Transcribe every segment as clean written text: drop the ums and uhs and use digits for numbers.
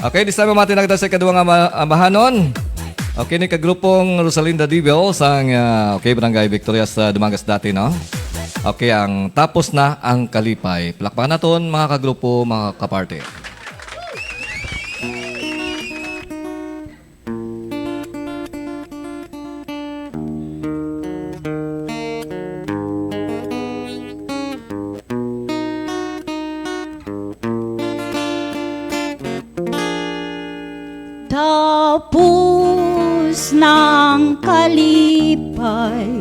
Okay, this time mamati na kita sa ikaduhang amahanon. Okay, ni kagrupong Rosalinda Divel sang okay, Barangay Victoria sa Dumangas dati, no? Okay, ang tapos na ang kalipay. Palakpakan naton mga kagrupo, mga kaparte. Tapos ng kalipay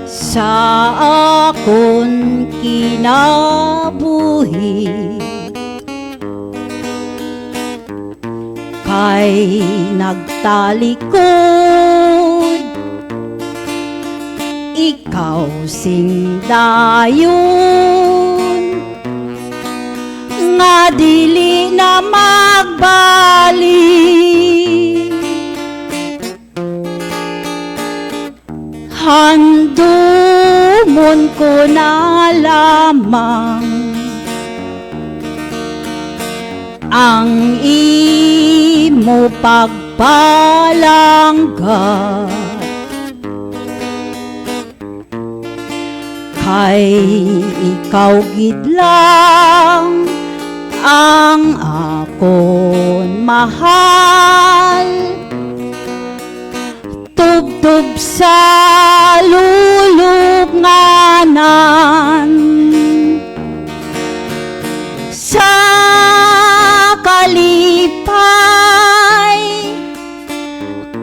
sa akon kinabuhi, kay nagtalikod ikaw sing dayon, nga dili na magbalik. Handumon ko na lamang ang imo pagpalangga, kay ikaw gid lang ang akon mahal. Tubtub sa lulubnganan, sa kalipay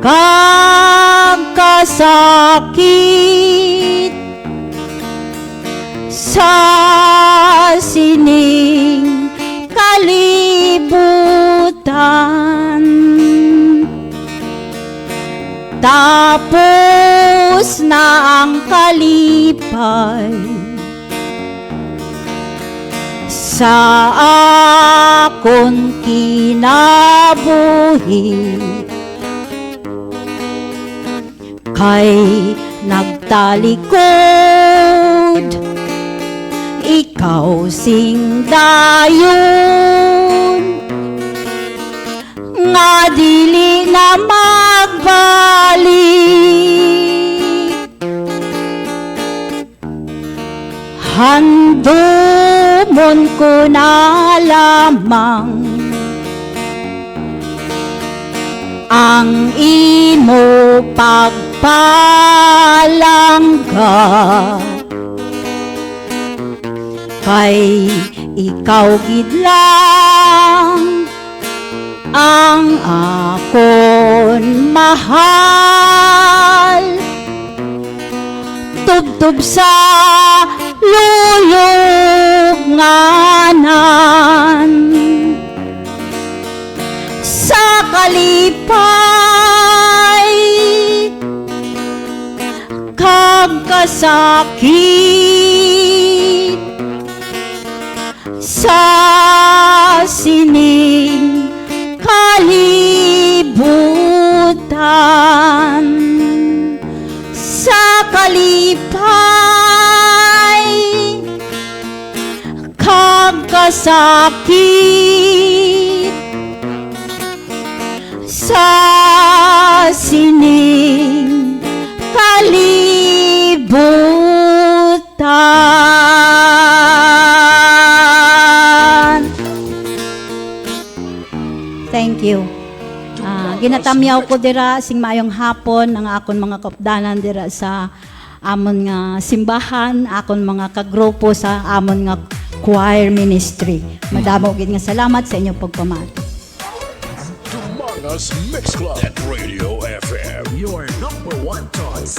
kagkasakit, sa sining kalibutan. Tapos na ang kalipay sa akon kinabuhi, kay nagtalikod ikaw sing dayon, nga dili na magbalik. Handumon ko na lamang ang imo pagpalangga, kay ikaw gid lang ang akon mahal. Tubtub sa lulubnganan, sa kalipay kagkasakit, sa sining kalibutan. Sa kalipay kagkasakit, sa sining kalibutan. Thank you. Ginatamyaw ko dira sing maayong hapon ang akon mga kaupdanan dira sa amon nga simbahan, akon mga kagrupo sa amon nga choir ministry. Madamo gid nga salamat sa inyong pagpamati. Dumangas Mix Club at Radio FM, your #1 choice.